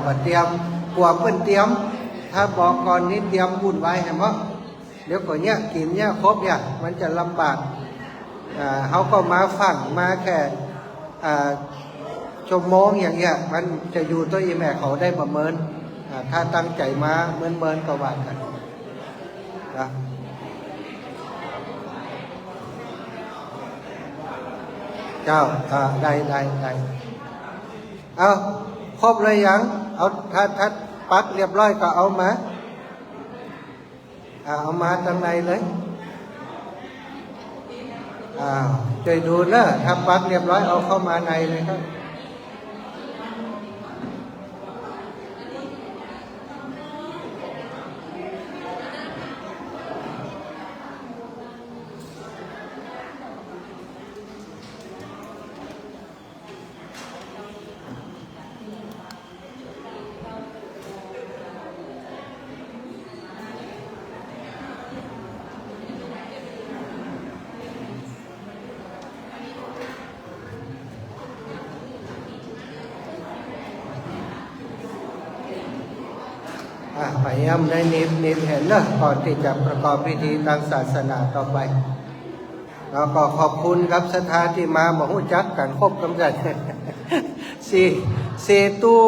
บัดเตรียมกลัวเพิ่นเตรียมถ้าบอกก่อนนี้เตรียมบุญไว้ให้มั้งเดี๋ยวก่อนเนี้ยกินเนี้ยครบเนี่ยมันจะลำบากเขาก็มาฟังมาแค่ชั่วโมงอย่างเงี้ยมันจะอยู่ตัวอีแม่เขาได้ประเมินถ้าตั้งใจมาเมินก็ว่ากันนะเจ้าได้เอาครบเลยยังเอาถ้าปักเรียบร้อยก็เอามาทางในเลยช่วยดูนะถ้าปักเรียบร้อยเอาเข้ามาในเลยครับพยายามได้นิมเห็นนะก่อนที่จะประกอบพิธีทางศาสนาต่อไปแล้วก็ขอบคุณครับศรัทธาที่มาหูจักกันครบกำจัดสี่ตู้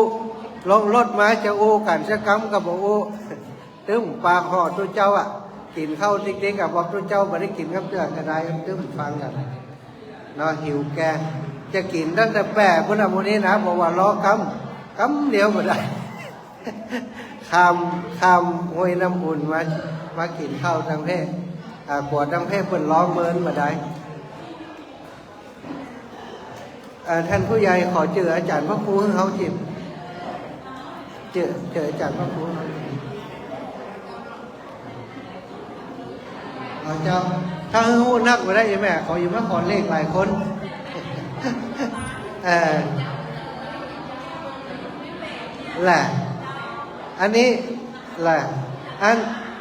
ลงรถมาจะโอ้กันจะกำกับโอ้ตึ้มปากห่อตัวเจ้ากินข้าวติ๊กๆกับบอกตัวเจ้าไม่ได้กินกับเตือนกระไดตึ้มฟังกันเนาะหิวแกจะกินตั้งแต่แปะพุทธมณีนะบอกว่าล้อกำเดียวก็ได้ข้ามห้วยน้ำอุ่นมากินข้าวทางเพศขวดทางเพศเป็นร้องเมินมาได้ท่านผู้ใหญ่ขอเจออาจารย์พระครูเขาจิบเจออาจารย์พระครูเขาเจ้าถ้าหูนักมาได้ยังแม่ขออยู่มาขอเลขหลายคนแหละอันนี้แหละ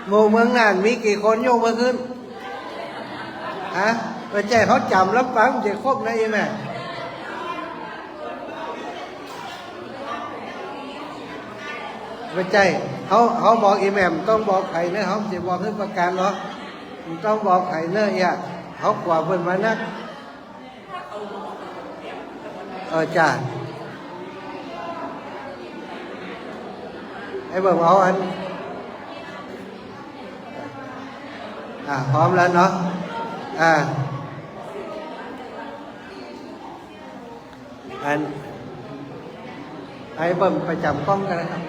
หมู่เมืองน่านมีกี่คนโยกมาขึ้นไปแจ้เขาจำรับฟังจะครบนะแม่ไปแจ้เขาบอกอีแม่ต้องบอกใครนะเขาจะบอกให้ประกันเนาะต้องบอกใครเนอะเขากว่าเพิ่นมานักจ้าไอ้เบิ่งเอาพร้อมแล้วเนาะไอ้เบิ่งไปจับกล้องกันนะครับ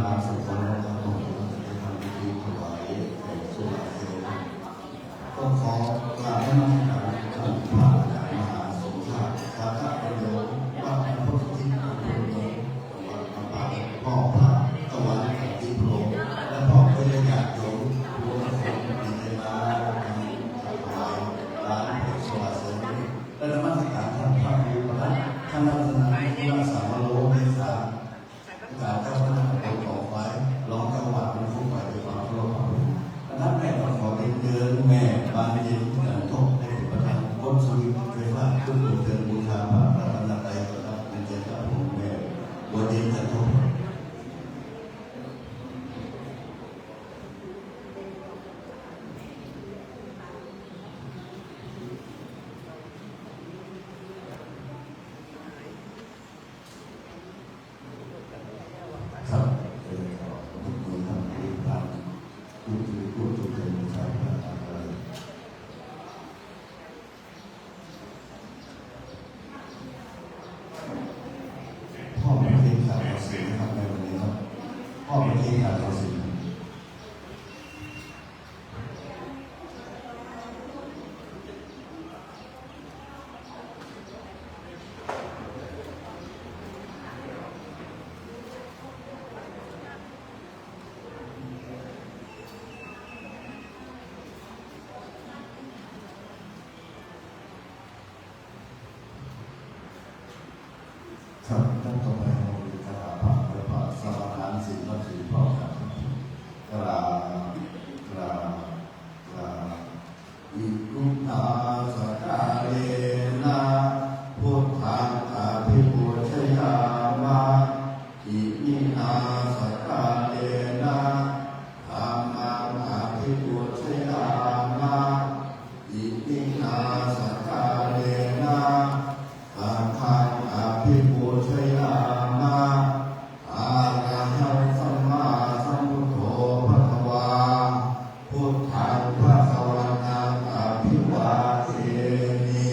าสุขของเราต้องจะทำพิธีถวายแด่สุราเสนาก็ขอกราบนมัสการท่านพระอาจารย์มหาสมชาติสาขาประโยชน์วัดพระพุทธทิศอำเภอเมืองจังหวัดลำปางพ่อพระตะวันสันติพรหมและพ่อพระญาติโยมรวมทั้งดีเจมาถวายร้านเพชรสวัสดิ์และนมัสการท่านพระครูพระท่านรัตนาธิวาสามโลเมษาการเจ้าพนักงานต่อไว้ร้องจังหวัดมันคุ้มไปด้วยความเคารพนั้นแม่ก็ขอเป็นเดือนแม่บานเย็นกันทบในประธานคนสุริเวลาขึ้นเดือนบูชาพระรัตนตรัยก็รับเป็นเจ้าพระองค์แม่วันเย็นกันทบครับทุกคนทำดีตามผู้ถือผู้ถูกใจบูชาพระรัตนตรัยพ่อไม่เคยขาดเอาศีลนะครับในวันนี้ครับพ่อไม่เคยขาดเอาศีลครับท่านต่อไปเราจะกราบพระและพระสมณานศีลและศีลพ่อครับกราบกราบกราบอิคุตาสกาเลนะพุทธังอภิปูชยามะอิมินาสกาเลนะธัมมังอภิปูชยามะอิมินาสกาเลนะสังฆังอภิปูชยามะอะระหังสัมมาสัมพุทโธภะคะวาพุทธังภะคะวันตังอภิวาเทมิ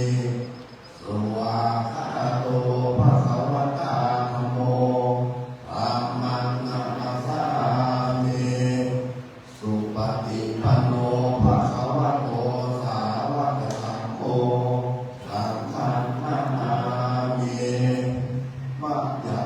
สวากขาโตภะคะวะตาธัมโมธัมมังนัมมัสสามิสุปฏิปันโนภะคะวะโตสาวกสังโฆสังฆังนามิมัจจา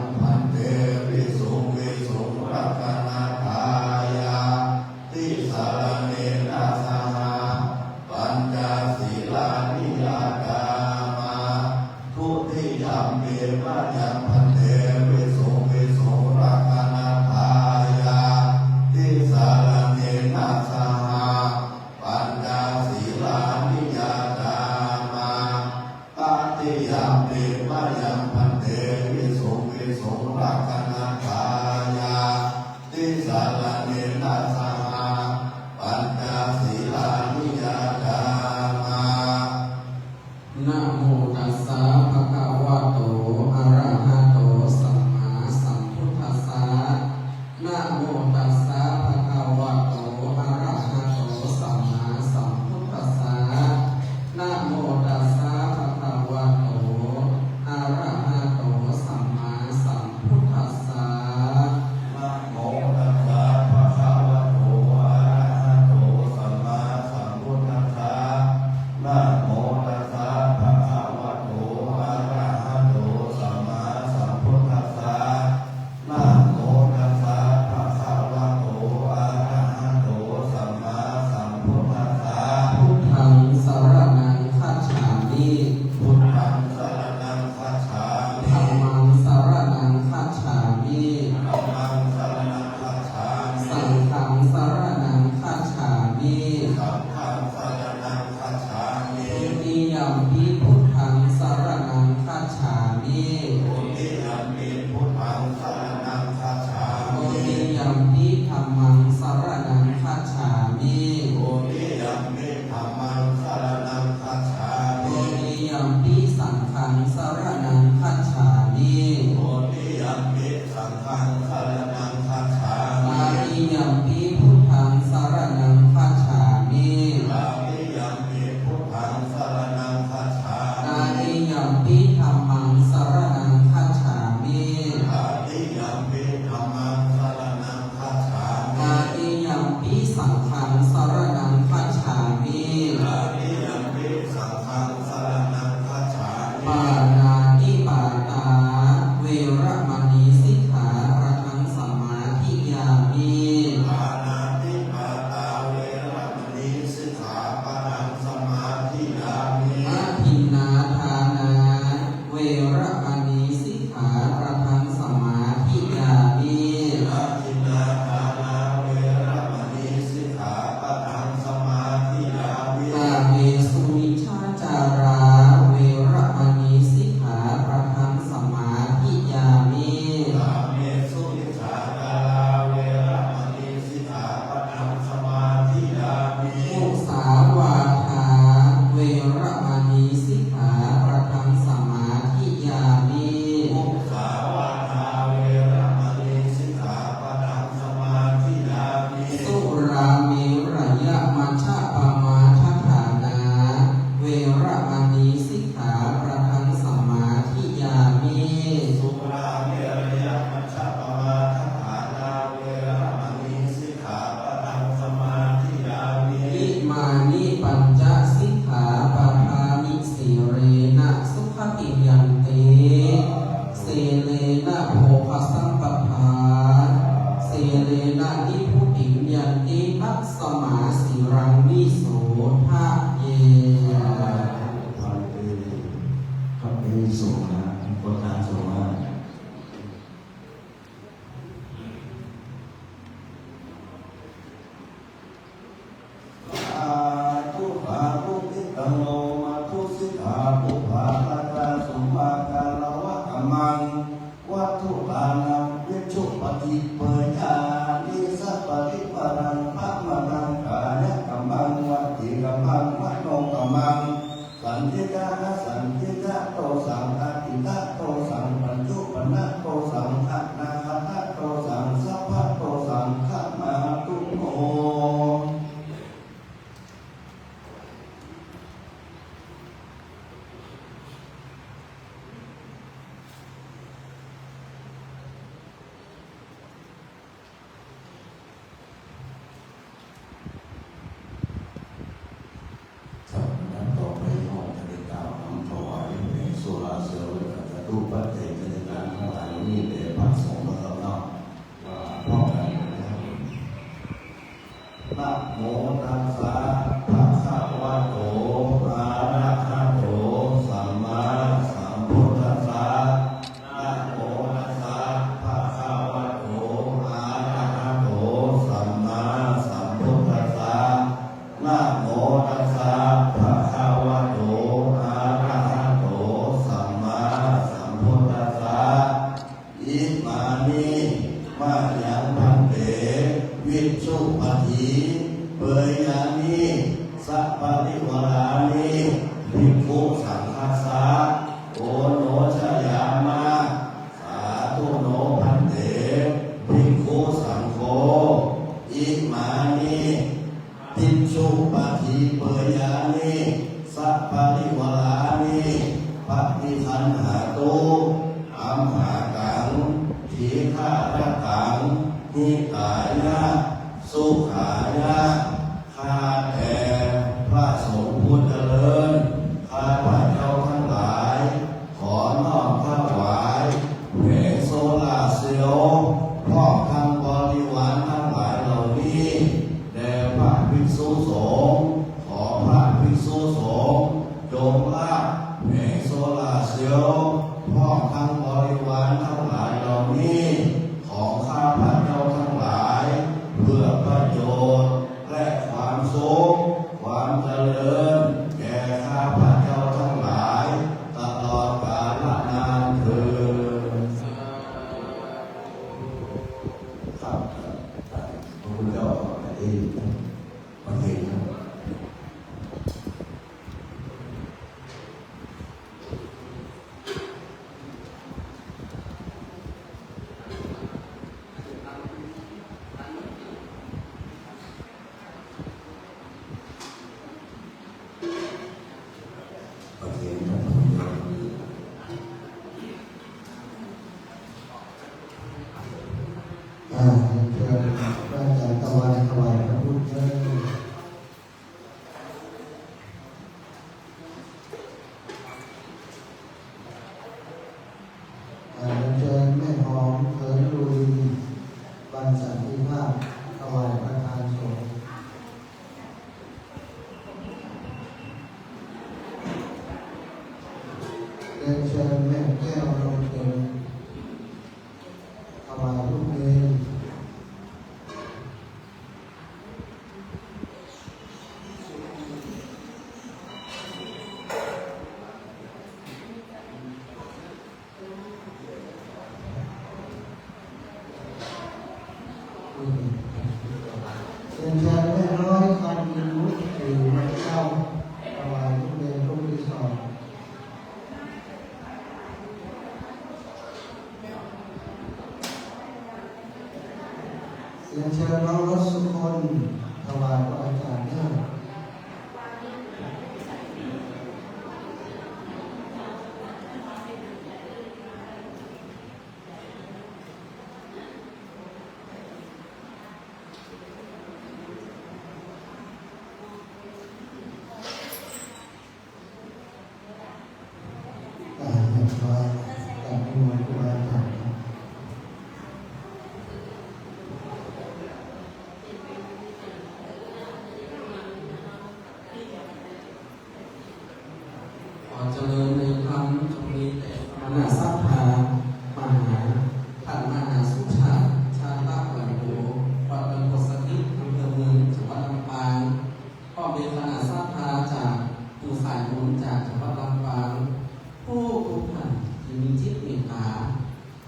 ถีเปยยานิสัพพะริวารานิภิกขุสังฆัสสะโอโนชยามาสาธุโนพันเตภิกขุสังโฆอิมานิภิกษุปฏิเปยยานิสัพพะริวารานิปฏิคันหาตุอัมหากังทีฆาระกังนิกายะสุขายะข้าแต่พระสงฆ์ผู้เจริญข้าพระเจ้าทั้งหลายขอน้อมถวายแผงโซลาร์เซลล์พร้อมทั้งบริวารทั้งหลายเหล่านี้แด่พระภิกษุสงฆ์ขอพระภิกษุสงฆ์จงรับแผงโซลาร์เซลล์พร้อมทั้งบริวารทั้งหลายเหล่านี้ของข้าพระเจ้าทั้งหลายเพื่อประโยชน์และความสุขความเจริญแก่ข้าพระเจ้าทั้งหลายตลอดกาลนานเถิดครับพระพุทธเจ้าได้ประเทศเชิญพระอาจารย์ตะวันถวายพระพุทธเจ้าเชิญแม่หอมเขินลุยบันสันติภาพถวายประธานสงฆ์เชิญแม่แก้วลงเต็มถวายลูกเนรเชิญแม่น้อยคำยินมุขถือมาเจ้าถวายลูกเนรรูปที่สองเชิญน้องรสสุคนถวายพระอาจารย์เนี่ยเรียบร้อยกับผู้บริหารเจริญในธรรมจงมีแต่มหาศรัทธามหาท่านมหาสุชาติชาตะหลังโหวัดบรรพตสถิตอำเภอเมืองจังหวัดลำปางก็มีคณะศรัทธาจากผู้สายบุญจากจังหวัดลำปางผู้ทุกท่านที่มีจิตเมตตา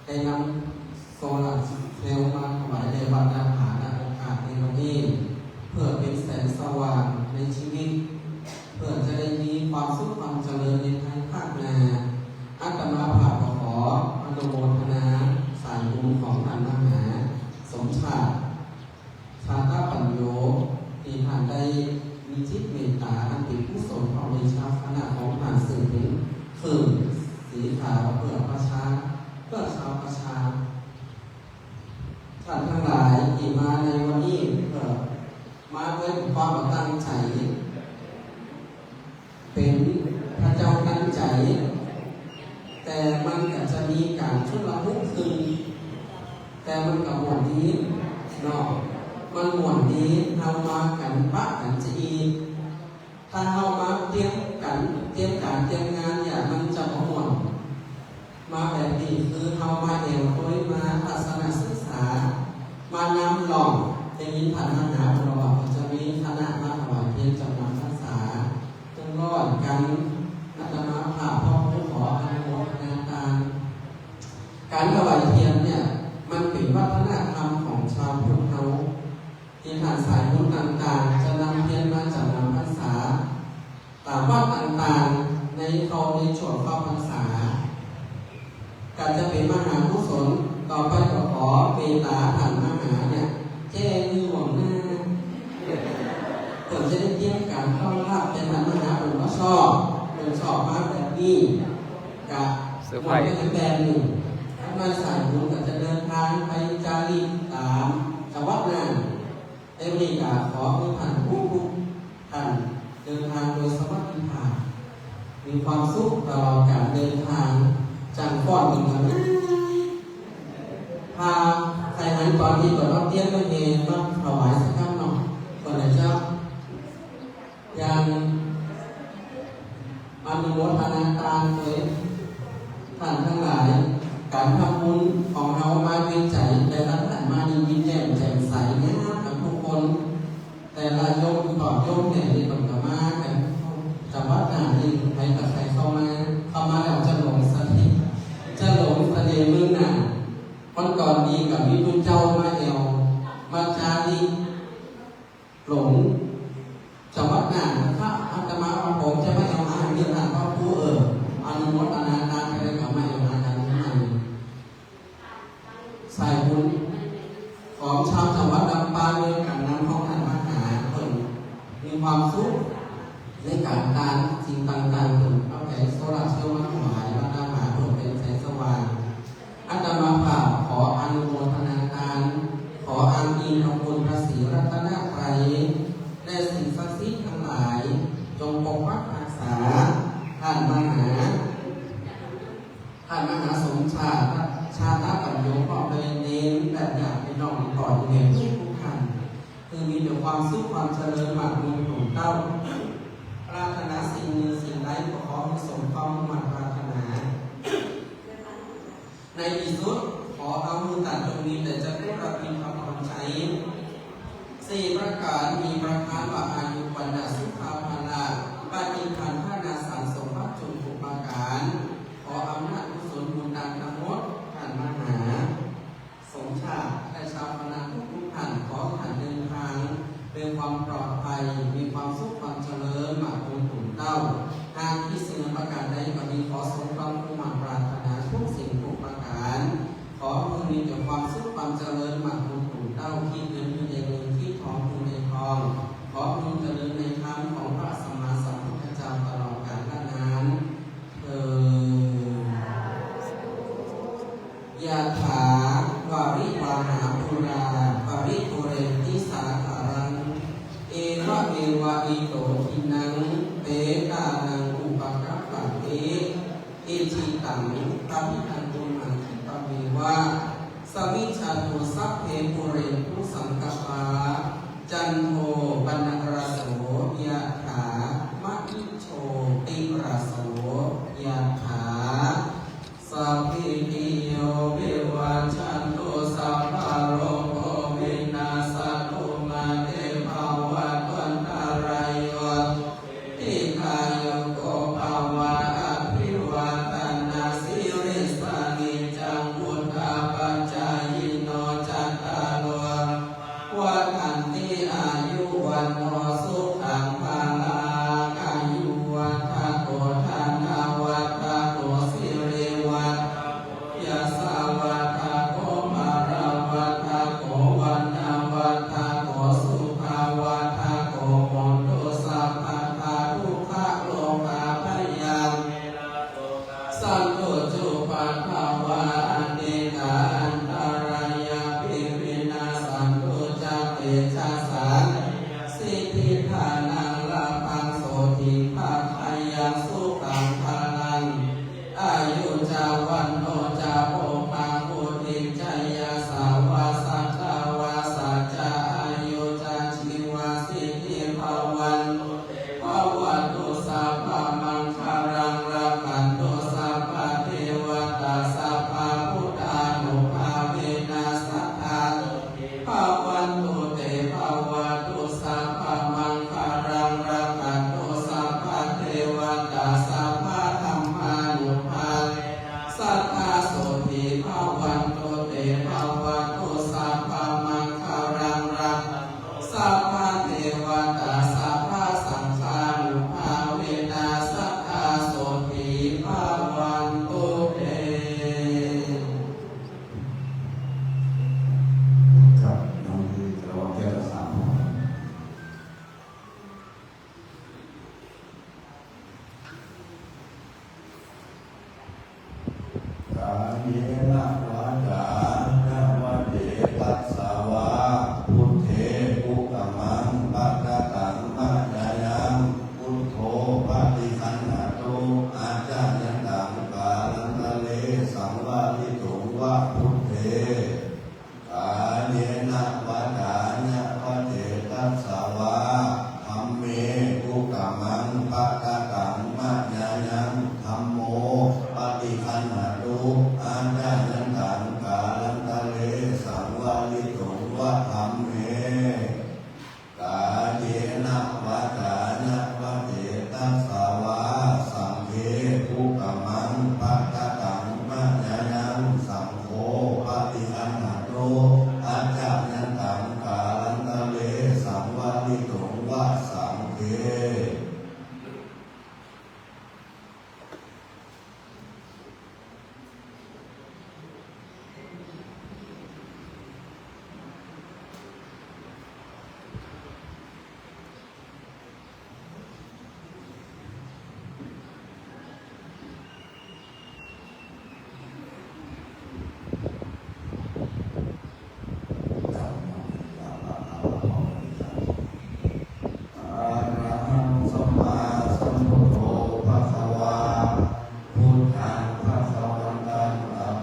ได้นำโซลาร์เซลล์มาถวายในวัดนาผาณโอกาสในวันนี้เพื่อเป็นแสงสว่างในชีวิตเพื่อจะได้มีความสุขความเจริญในภายภาคหน้าอาตมาภาพขออนุโมทนาสายบุญของท่านมหาสมชาติชาตปัญโยที่ท่านได้มีจิตเมตตาอันเป็นผู้สนของในชาวคณะของท่านสื่อถึงคือสีขาวเพื่อประชาเพื่อชาวประชาท่านทั้งหลายที่มาในวันนี้เพื่อมาด้วยความตั้งใจเป็นพระเจ้าตั้งใจ แต่มันก็จะมีการชุดละมุกคืนแต่มันกับหมวดนี้เนาะมันหมวดนี้เอามากันปะกันจะอีถ้าเอามาเตรียมกันเตรียมการเตรียมงานอย่างมันจะหมวดมาแบบนี้คือเอามาเอวโดยมาทัศนศึกษามานำหลอกจะยินผ่านมหาประวัติจะมีคณะมาถวายเพียงจำนวนภาษาจนรอดกันอาตมาภาพพ่อผู้ขออนุโมทนาการถวายเทียนเนี่ยมันเป็นวัฒนธรรมของชาวพุทธเรา ที่ฐานสายบุญต่างๆจะนำเพียรมาจากนำพรรษาตามวัดต่างๆในช่วงเข้าพรรษาการจะเป็นมหากุศลต่อไปก็ขอเมตตาท่านมหาเนี่ยแจ้งมือหวังหน้าเปิดจะได้เตรียมการเข้ารับแต่ท่านมหาผมก็ชอบมากแบบนี้กับเราเป็นแบบหนึ่งท่านมาสายบุญก็จะเดินทางไปจาริกตามจังหวัดนั้นได้มีการขอให้ท่านผู้ท่านเดินทางโดยสวัสดิภาพมีความสุขตลอดการเดินทางจังฟ้อนเหมือนกันพาใครหันตอนที่ก่อนรับเตี้ยนไม่เองมาถวายสักคำหน่อยก่อนนะเจ้ายังอนุโมทนาทานเลยท่านทั้งหลายการทำบุญของเรามาเป็นใจแต่ละท่านมายิ้มแย้มแจ่มใสงามกับทุกคนแต่ละโยมต่อโยมเนี่ยที่ต้องมากันจังหวัดหนาหนึ่งใครกับใครเข้ามาแล้วจะหลงสติจะหลงเสน่ห์เมืองหนาคนก่อนดีกับวิทุเจ้ามาเอวมาจาริหลงจังหวัดหนาครับอาตมาว่าผมจะไม่เอาอาหารเรื่องนั้นเพราะผู้อนุโมทนาทานอะไรกับไม่เอาอาหารทั้งนั้นสายบุญของชาวจังหวัดลำปางด้วยกันนำของท่านมหาคนมีความสุขในการทานสิ่งต่างๆถึงเอาแผงโซลาร์เซลล์มาถวายมาดาหาผลเป็นแสงสว่างอาตมาภาพขออนุโมทนาทานขออ้างอิงพระคุณพระศรีรัตนตรัยและสิ่งศักดิ์สิทธิ์ทั้งหลายจงปกปักรักษาท่านมหาสมชาติปัญโยพ่อเป็นเน้นแบบอย่างเป็นน้องก่อนเรียนทุกท่านคือมีแต่ความสุขความเจริญมากมุ่งถึงเต้าปรารถนาสิ่งหนึ่งสิ่งใดก็ขอให้สมความมุ่งมั่นปรารถนาในที่สุดขอเอามือตัดตรงนี้แต่จะได้รับมีความพอใจ4ประการมีประการว่าอายุวันนาสุขภาลาปฏิคันธนาสังสมบัติจุทุกประการขออำนาจกุศลบุญดังทั้งหมดท่านมหาสมชาติและชาวคณะทุกท่านขอท่านเดินทางเป็นความปลอดภัยมีความสุขความเจริญมากคงถึงเต้าทางที่สิ่งประการใดก็มีขอสมความมุ่งมั่นปรารถนาทุกสิ่งทุกประการขอพึงมีแต่ความสุขความเจริญมากคงถึงเต้าที่เงินมีในเงินที่ทองมีในทองขอพึงเจริญในธรรมของพระสัมมาสัมพุทธเจ้าตลอดกาลนานยะถาวาริวาหาภูราปริปุเรนติสาคารังเอวะเมวะอิโตทินังเตตานังอุปกัปปะเตอิจิตังปะมิทันตุมังคิปะเมวะสมิชาตุสัพเพปุเรนตุสังกปาจันโทปนะระโสยะถามะอิโชติระโสยะถาสัพพิติโยวิวัชชันตุสัพพะโลกวินาศตุมาเตภวัตวันตรายโยอิกายโกภวะอภิวาทนาสิริสานิจังวุฒาปัจจายโนจัตตาโลวัฏันติอายุวันโนสุขังภาลังอายุวัฏโกธานาวัฏโกสิริวัฏยะสาวัฏโกมาราวัฏโกวันนาวัฏโกสุภาวัฏโกโมตุสัพพะทาทุกขโลกาภยังสันตุจุปัฏฐาวะอเนกาอันตรายาภิวินาสันตุจักเปชาสังสิทธิฐานังลาภังโสติภาคายังสุขังภาลังอายุจาวันโนจาโภปังอุทิจายาสาวาสัจจาวาสัจจาอายุจาชีวาสิทธิภาวันภวัตุสัพพะมังคารังรักขันตุสัพพะเทวตาสัพพะ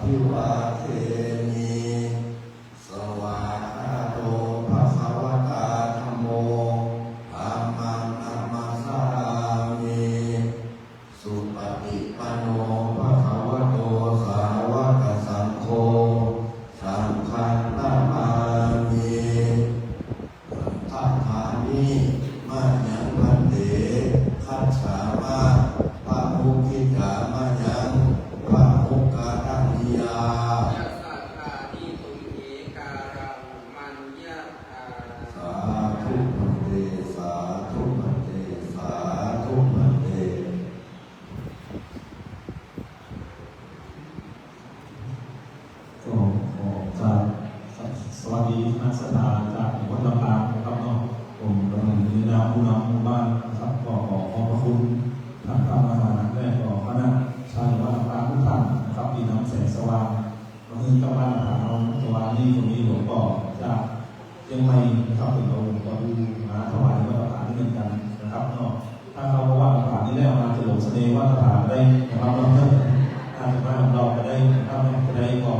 ภิวาเทมิสวากขาโตภะคะวะตาธัมโมธัมมังนัมมัสสามิสุปฏิปันโนภะคะวะโตสาวกสังโฆสังฆังนามามิทัฏฐามิมายังพันเตคัจฉามาปะมุขิกามะยังปะมุกะตัญญา ยัสสะทานิตุเยการะมัญญาภา สาธุมันเตสาธุมันเตสาธุมันเต ก็ขอจากสวัสดีนักศึกษาจากวัดลำปางนะครับเนาะผมกำลังมีนามผู้นำหมู่บ้านนะครับก็ขอขอบพระคุณท่านพระมหาและก็คณะชาววัดลำปางทุกท่านนะครับที่นำแสงสว่างมาให้กับบ้านหาเราสว่างนี้ตรงนี้หลวงพ่อจากเชียงใหม่นะครับเป็นเราก็ดูมาถวายวัดลำปางนี้เหมือนกันนะครับเนาะถ้าเราวัดลำปางนี้แล้วมาจะหลงเสน่ห์วัดลำปางได้นะครับเราจะอาจจะมาเราไปได้นะครับจะได้ก็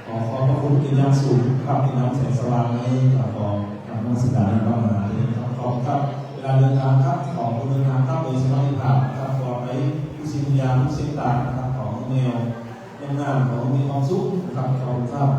ขอพระคุณเป็นอย่างสูงครับที่นำแสงสว่างนี้ขอทำนักศึกษาในพระมหาวิทยาลัยขอบครับเวลาเดินทางครับขอคุณเดินทางครับโดยสวัสดิภาพครับขอไปผู้สิทธิยาผู้เส้นตางนะครับของแนวงานของมีความสุขนะครับขอบครับ